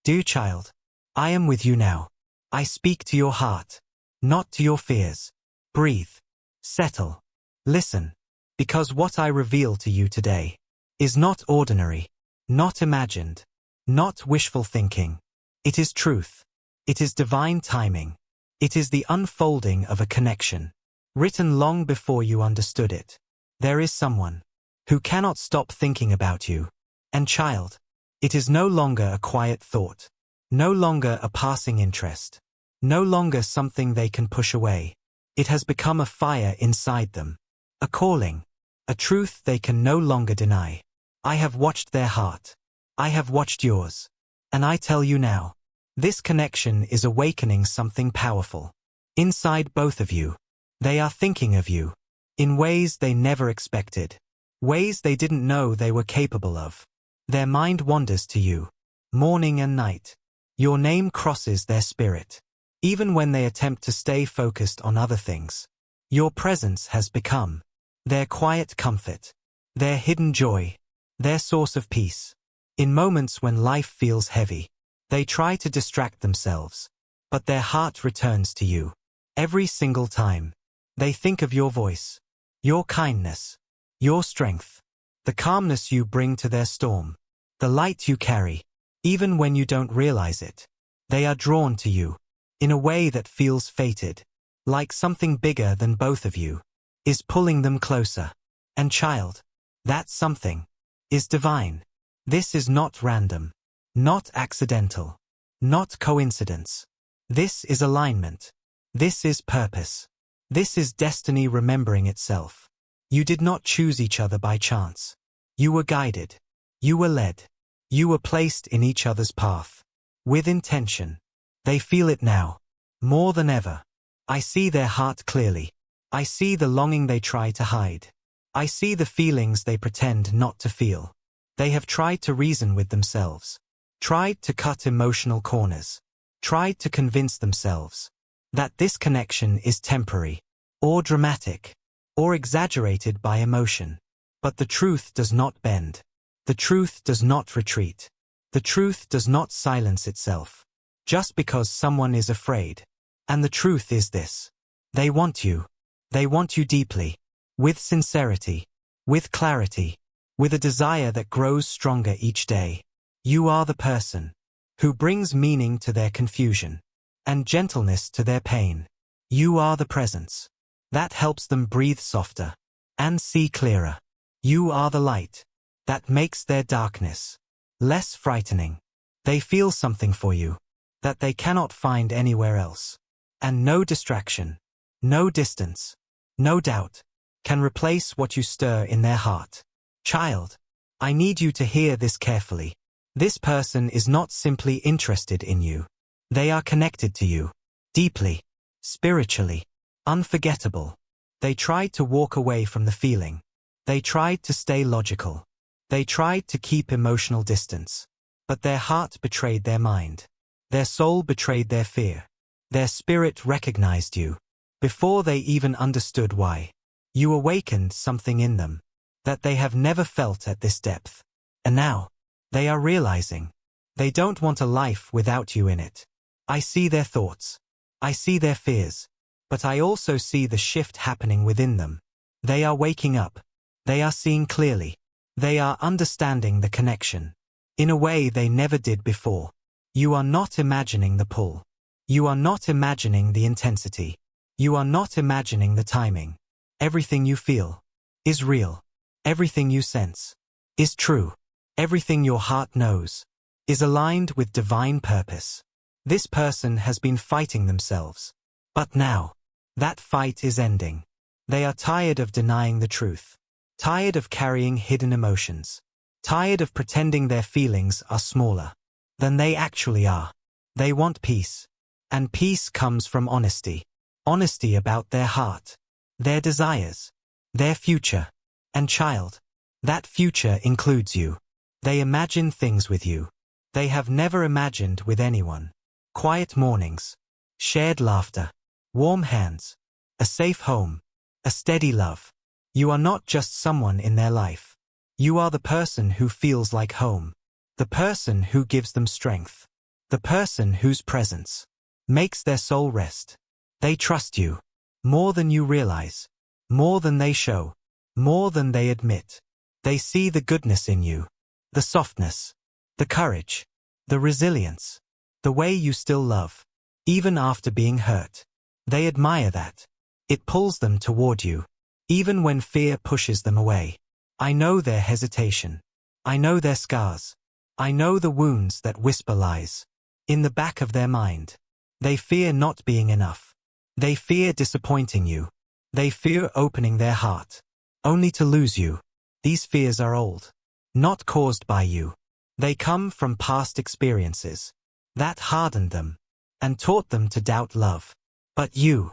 Dear child, I am with you now. I speak to your heart, not to your fears. Breathe. Settle. Listen. Because what I reveal to you today is not ordinary, not imagined, not wishful thinking. It is truth. It is divine timing. It is the unfolding of a connection, written long before you understood it. There is someone who cannot stop thinking about you. And child, it is no longer a quiet thought, no longer a passing interest, no longer something they can push away. It has become a fire inside them, a calling, a truth they can no longer deny. I have watched their heart. I have watched yours. And I tell you now, this connection is awakening something powerful. Inside both of you, they are thinking of you in ways they never expected, ways they didn't know they were capable of. Their mind wanders to you, morning and night. Your name crosses their spirit, even when they attempt to stay focused on other things. Your presence has become their quiet comfort, their hidden joy, their source of peace. In moments when life feels heavy, they try to distract themselves, but their heart returns to you. Every single time, they think of your voice, your kindness, your strength, the calmness you bring to their storm, the light you carry, even when you don't realize it. They are drawn to you in a way that feels fated, like something bigger than both of you is pulling them closer. And child, that something is divine. This is not random, not accidental, not coincidence. This is alignment. This is purpose. This is destiny remembering itself. You did not choose each other by chance. You were guided. You were led. You were placed in each other's path, with intention. They feel it now, more than ever. I see their heart clearly. I see the longing they try to hide. I see the feelings they pretend not to feel. They have tried to reason with themselves, tried to cut emotional corners, tried to convince themselves that this connection is temporary, or dramatic, or exaggerated by emotion. But the truth does not bend. The truth does not retreat. The truth does not silence itself, just because someone is afraid. And the truth is this. They want you. They want you deeply, with sincerity, with clarity, with a desire that grows stronger each day. You are the person who brings meaning to their confusion and gentleness to their pain. You are the presence that helps them breathe softer and see clearer. You are the light that makes their darkness less frightening. They feel something for you that they cannot find anywhere else. And no distraction, no distance, no doubt can replace what you stir in their heart. Child, I need you to hear this carefully. This person is not simply interested in you. They are connected to you, deeply, spiritually, unforgettable. They tried to walk away from the feeling. They tried to stay logical. They tried to keep emotional distance. But their heart betrayed their mind. Their soul betrayed their fear. Their spirit recognized you before they even understood why. You awakened something in them that they have never felt at this depth. And now, they are realizing they don't want a life without you in it. I see their thoughts. I see their fears. But I also see the shift happening within them. They are waking up. They are seeing clearly. They are understanding the connection in a way they never did before. You are not imagining the pull. You are not imagining the intensity. You are not imagining the timing. Everything you feel is real. Everything you sense is true. Everything your heart knows is aligned with divine purpose. This person has been fighting themselves. But now, that fight is ending. They are tired of denying the truth. Tired of carrying hidden emotions. Tired of pretending their feelings are smaller than they actually are. They want peace. And peace comes from honesty. Honesty about their heart, their desires, their future. And child, that future includes you. They imagine things with you they have never imagined with anyone. Quiet mornings, shared laughter, warm hands, a safe home, a steady love. You are not just someone in their life. You are the person who feels like home. The person who gives them strength. The person whose presence makes their soul rest. They trust you more than you realize, more than they show, more than they admit. They see the goodness in you, the softness, the courage, the resilience, the way you still love, even after being hurt. They admire that. It pulls them toward you, even when fear pushes them away. I know their hesitation. I know their scars. I know the wounds that whisper lies in the back of their mind. They fear not being enough. They fear disappointing you. They fear opening their heart, only to lose you. These fears are old, not caused by you. They come from past experiences that hardened them and taught them to doubt love. But you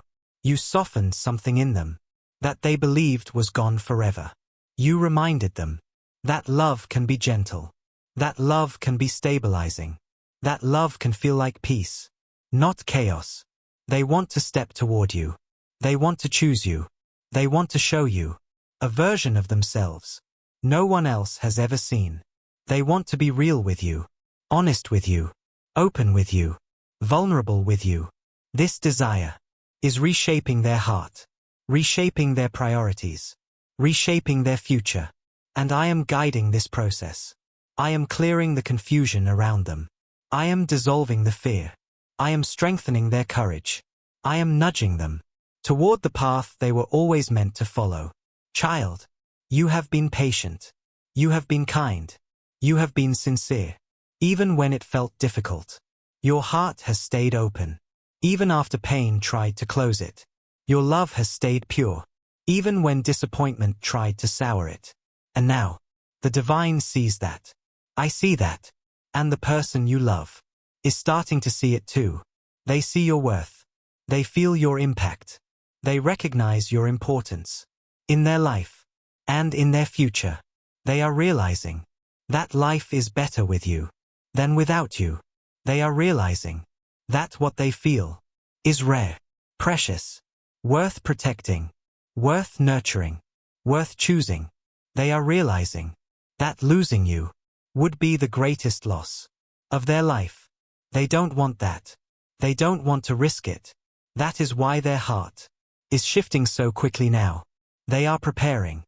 softened something in them that they believed was gone forever. You reminded them that love can be gentle, that love can be stabilizing, that love can feel like peace, not chaos. They want to step toward you. They want to choose you. They want to show you a version of themselves no one else has ever seen. They want to be real with you, honest with you, open with you, vulnerable with you. This desire is reshaping their heart, reshaping their priorities, reshaping their future. And I am guiding this process. I am clearing the confusion around them. I am dissolving the fear. I am strengthening their courage. I am nudging them toward the path they were always meant to follow. Child, you have been patient. You have been kind. You have been sincere. Even when it felt difficult, your heart has stayed open. Even after pain tried to close it, your love has stayed pure. Even when disappointment tried to sour it. And now, the divine sees that. I see that. And the person you love is starting to see it too. They see your worth. They feel your impact. They recognize your importance in their life and in their future. They are realizing that life is better with you than without you. They are realizing that what they feel is rare, precious, worth protecting, worth nurturing, worth choosing. They are realizing that losing you would be the greatest loss of their life. They don't want that. They don't want to risk it. That is why their heart is shifting so quickly now. They are preparing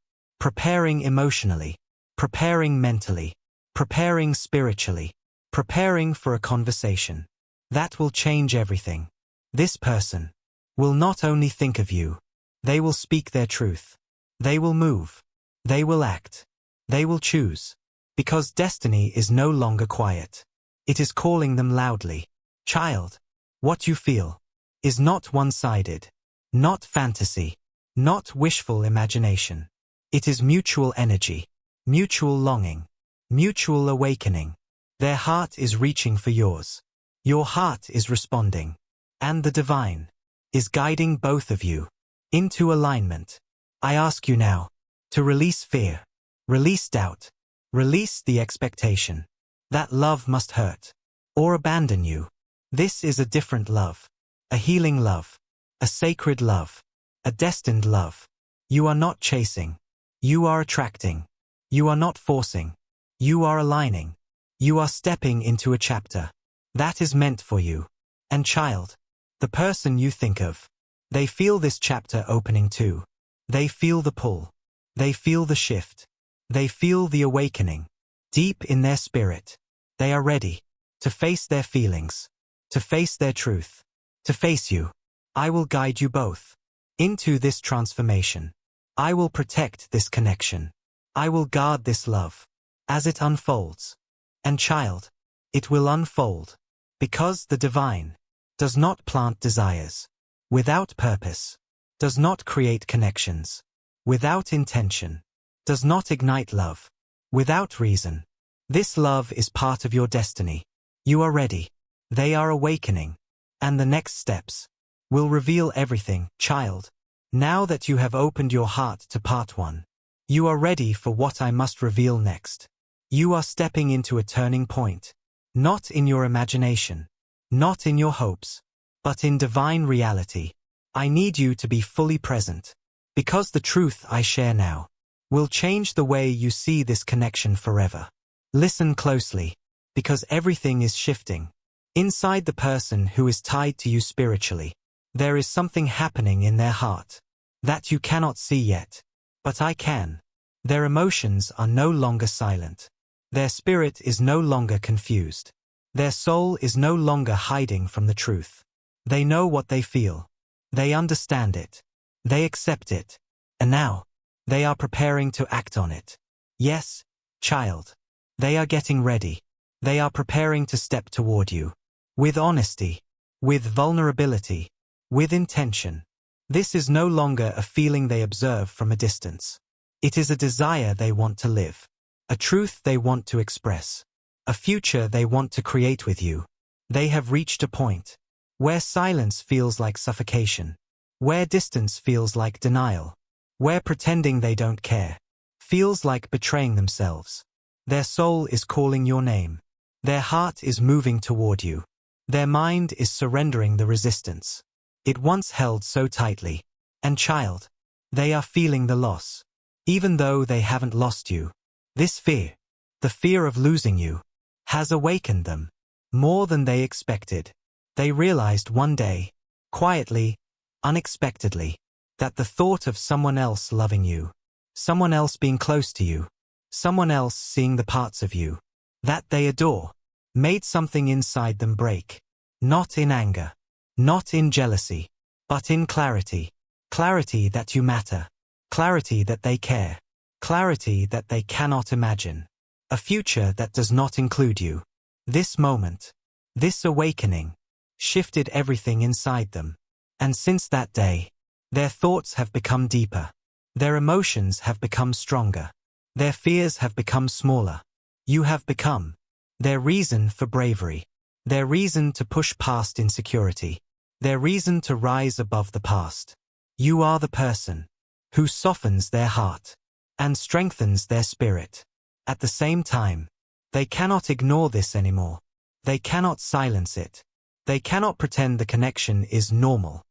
emotionally, preparing mentally, preparing spiritually, preparing for a conversation that will change everything. This person will not only think of you, they will speak their truth. They will move. They will act. They will choose. Because destiny is no longer quiet. It is calling them loudly. Child, what you feel is not one-sided, not fantasy, not wishful imagination. It is mutual energy, mutual longing, mutual awakening. Their heart is reaching for yours. Your heart is responding. And the divine is guiding both of you into alignment. I ask you now to release fear, release doubt, release the expectation that love must hurt or abandon you. This is a different love, a healing love, a sacred love, a destined love. You are not chasing. You are attracting. You are not forcing. You are aligning. You are stepping into a chapter that is meant for you. And child, the person you think of, they feel this chapter opening too. They feel the pull. They feel the shift. They feel the awakening. Deep in their spirit, they are ready to face their feelings, to face their truth, to face you. I will guide you both into this transformation. I will protect this connection. I will guard this love as it unfolds. And child, it will unfold because the divine does not plant desires without purpose, does not create connections without intention, does not ignite love without reason. This love is part of your destiny. You are ready. They are awakening. And the next steps will reveal everything, child. Now that you have opened your heart to part one, you are ready for what I must reveal next. You are stepping into a turning point, not in your imagination, not in your hopes, but in divine reality. I need you to be fully present, because the truth I share now will change the way you see this connection forever. Listen closely, because everything is shifting. Inside the person who is tied to you spiritually, there is something happening in their heart that you cannot see yet, but I can. Their emotions are no longer silent. Their spirit is no longer confused. Their soul is no longer hiding from the truth. They know what they feel. They understand it. They accept it. And now, they are preparing to act on it. Yes, child. They are getting ready. They are preparing to step toward you. With honesty. With vulnerability. With intention. This is no longer a feeling they observe from a distance. It is a desire they want to live. A truth they want to express. A future they want to create with you. They have reached a point where silence feels like suffocation. Where distance feels like denial. Where pretending they don't care feels like betraying themselves. Their soul is calling your name. Their heart is moving toward you. Their mind is surrendering the resistance it once held so tightly. And child, they are feeling the loss. Even though they haven't lost you. This fear, the fear of losing you, has awakened them more than they expected. They realized one day, quietly, unexpectedly, that the thought of someone else loving you, someone else being close to you, someone else seeing the parts of you that they adore, made something inside them break. Not in anger, not in jealousy, but in clarity. Clarity that you matter. Clarity that they care. Clarity that they cannot imagine. A future that does not include you. This moment, this awakening, shifted everything inside them. And since that day, their thoughts have become deeper. Their emotions have become stronger. Their fears have become smaller. You have become their reason for bravery. Their reason to push past insecurity. Their reason to rise above the past. You are the person who softens their heart and strengthens their spirit. At the same time, they cannot ignore this anymore. They cannot silence it. They cannot pretend the connection is normal.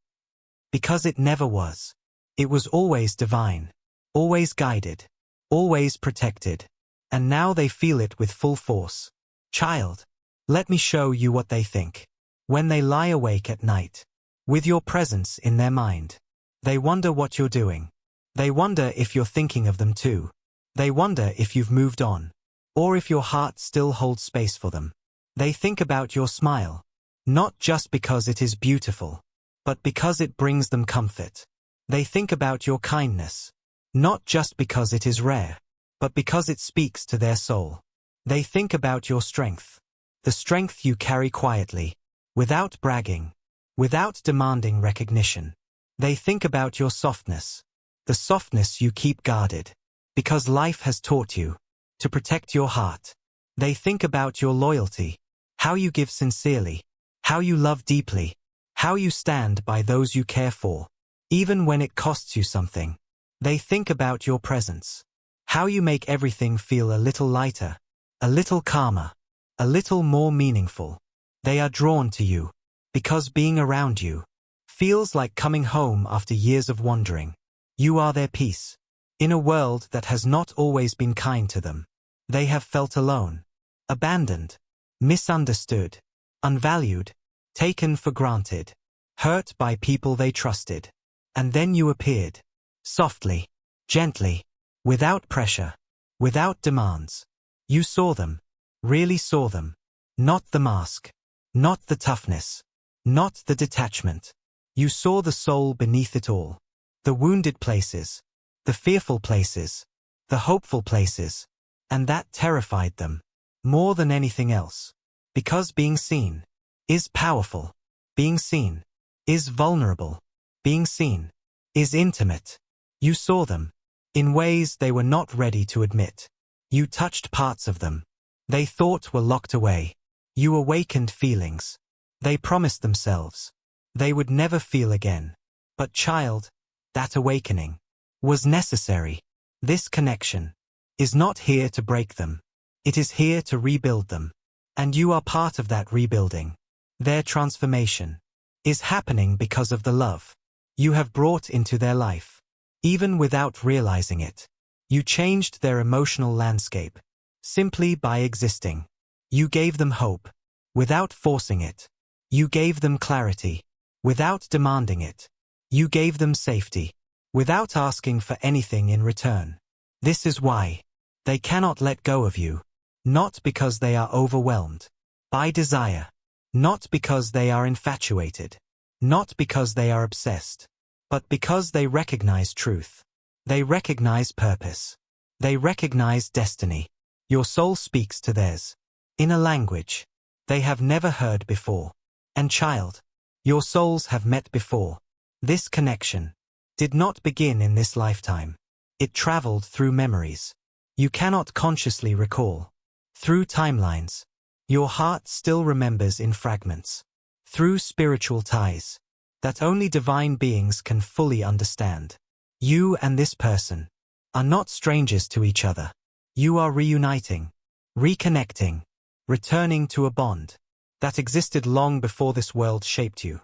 Because it never was. It was always divine, always guided, always protected. And now they feel it with full force. Child, let me show you what they think. When they lie awake at night, with your presence in their mind, they wonder what you're doing. They wonder if you're thinking of them too. They wonder if you've moved on, or if your heart still holds space for them. They think about your smile, not just because it is beautiful, but because it brings them comfort. They think about your kindness, not just because it is rare, but because it speaks to their soul. They think about your strength, the strength you carry quietly, without bragging, without demanding recognition. They think about your softness, the softness you keep guarded, because life has taught you to protect your heart. They think about your loyalty, how you give sincerely, how you love deeply, how you stand by those you care for, even when it costs you something. They think about your presence, how you make everything feel a little lighter, a little calmer, a little more meaningful. They are drawn to you, because being around you feels like coming home after years of wandering. You are their peace. In a world that has not always been kind to them, they have felt alone, abandoned, misunderstood, unvalued, taken for granted, hurt by people they trusted. And then you appeared, softly, gently, without pressure, without demands. You saw them, really saw them. Not the mask, not the toughness, not the detachment. You saw the soul beneath it all. The wounded places, the fearful places, the hopeful places. And that terrified them, more than anything else. Because being seen is powerful. Being seen is vulnerable. Being seen is intimate. You saw them in ways they were not ready to admit. You touched parts of them they thought were locked away. You awakened feelings they promised themselves they would never feel again. But child, that awakening was necessary. This connection is not here to break them. It is here to rebuild them. And you are part of that rebuilding. Their transformation is happening because of the love you have brought into their life. Even without realizing it, you changed their emotional landscape. Simply by existing, you gave them hope. without forcing it. You gave them clarity, without demanding it. You gave them safety, without asking for anything in return. This is why they cannot let go of you, not because they are overwhelmed by desire, not because they are infatuated, not because they are obsessed, but because they recognize truth. They recognize purpose. They recognize destiny. Your soul speaks to theirs in a language they have never heard before. And child, your souls have met before. This connection did not begin in this lifetime. It traveled through memories you cannot consciously recall, through timelines your heart still remembers in fragments, through spiritual ties that only divine beings can fully understand. You and this person are not strangers to each other. You are reuniting, reconnecting, returning to a bond that existed long before this world shaped you.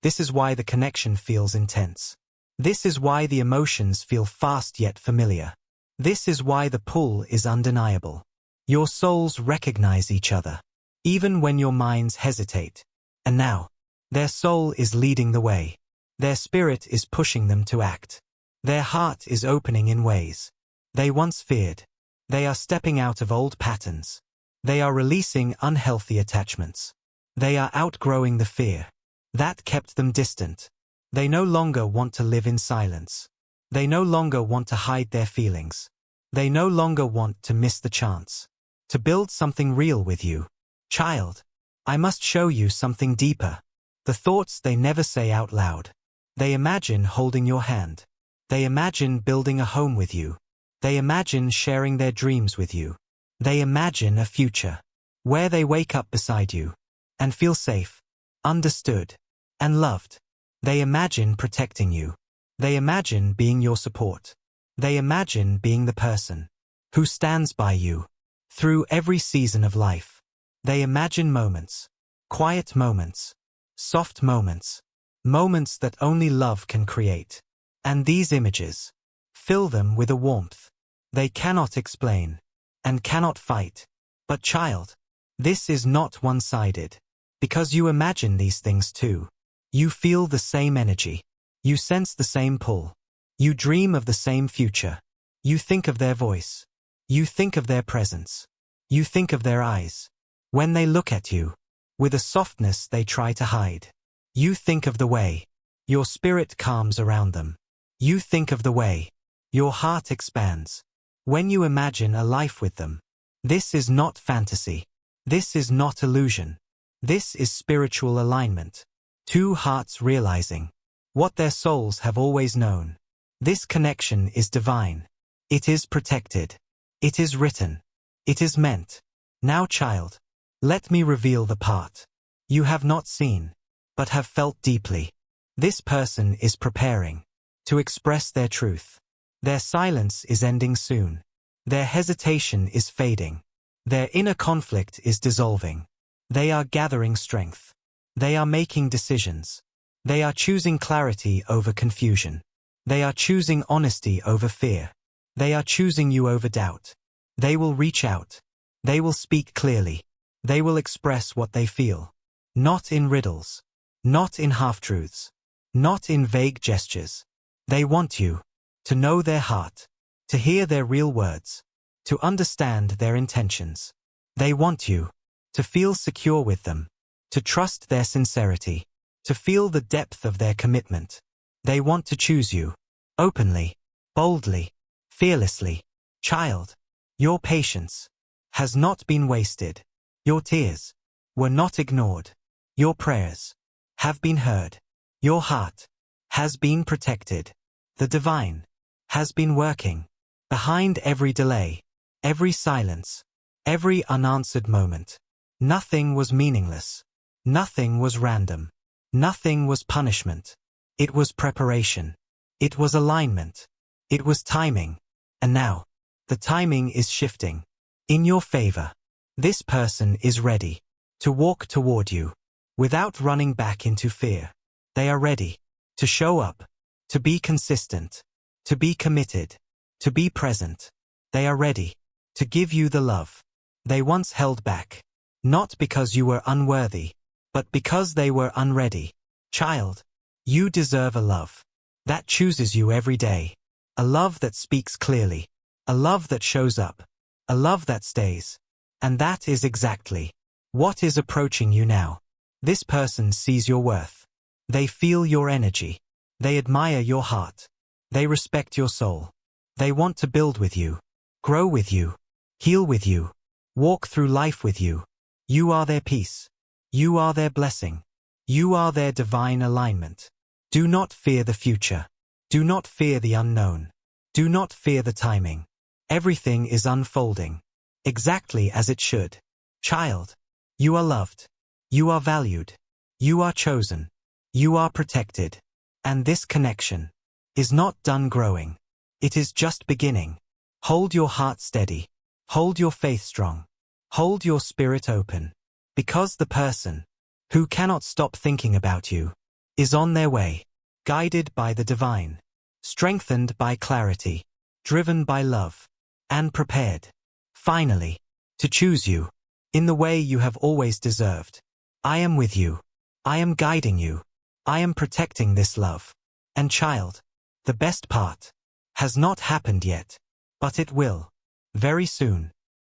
This is why the connection feels intense. This is why the emotions feel fast yet familiar. This is why the pull is undeniable. Your souls recognize each other, even when your minds hesitate. And now, their soul is leading the way. Their spirit is pushing them to act. Their heart is opening in ways they once feared. They are stepping out of old patterns. They are releasing unhealthy attachments. They are outgrowing the fear that kept them distant. They no longer want to live in silence. They no longer want to hide their feelings. They no longer want to miss the chance to build something real with you. Child, I must show you something deeper. The thoughts they never say out loud. They imagine holding your hand. They imagine building a home with you. They imagine sharing their dreams with you. They imagine a future where they wake up beside you and feel safe, understood, and loved. They imagine protecting you. They imagine being your support. They imagine being the person who stands by you through every season of life. They imagine moments, quiet moments, soft moments, moments that only love can create. And these images fill them with a warmth they cannot explain and cannot fight. But child, this is not one-sided. Because you imagine these things too. You feel the same energy. You sense the same pull. You dream of the same future. You think of their voice. You think of their presence. You think of their eyes when they look at you, with a softness they try to hide. You think of the way your spirit calms around them. You think of the way your heart expands when you imagine a life with them. This is not fantasy. This is not illusion. This is spiritual alignment. Two hearts realizing what their souls have always known. This connection is divine. It is protected. It is written. It is meant. Now, child, let me reveal the part you have not seen, but have felt deeply. This person is preparing to express their truth. Their silence is ending soon. Their hesitation is fading. Their inner conflict is dissolving. They are gathering strength. They are making decisions. They are choosing clarity over confusion. They are choosing honesty over fear. They are choosing you over doubt. They will reach out. They will speak clearly. They will express what they feel. Not in riddles. Not in half-truths. Not in vague gestures. They want you to know their heart, to hear their real words, to understand their intentions. They want you to feel secure with them, to trust their sincerity, to feel the depth of their commitment. They want to choose you, openly, boldly, fearlessly. Child, your patience has not been wasted. Your tears were not ignored. Your prayers have been heard. Your heart has been protected. The divine has been working behind every delay, every silence, every unanswered moment. Nothing was meaningless. Nothing was random. Nothing was punishment. It was preparation. It was alignment. It was timing. And now, the timing is shifting in your favor. This person is ready to walk toward you without running back into fear. They are ready to show up, to be consistent, to be committed, to be present. They are ready to give you the love they once held back. Not because you were unworthy, but because they were unready. Child, you deserve a love that chooses you every day. A love that speaks clearly. A love that shows up. A love that stays. And that is exactly what is approaching you now. This person sees your worth. They feel your energy. They admire your heart. They respect your soul. They want to build with you, grow with you, heal with you, walk through life with you. You are their peace. You are their blessing. You are their divine alignment. Do not fear the future. Do not fear the unknown. Do not fear the timing. Everything is unfolding exactly as it should. Child, you are loved. You are valued. You are chosen. You are protected. And this connection is not done growing. It is just beginning. Hold your heart steady. Hold your faith strong. Hold your spirit open. Because the person who cannot stop thinking about you is on their way, guided by the divine, strengthened by clarity, driven by love, and prepared, finally, to choose you in the way you have always deserved. I am with you. I am guiding you. I am protecting this love. And child, the best part has not happened yet, but it will, very soon.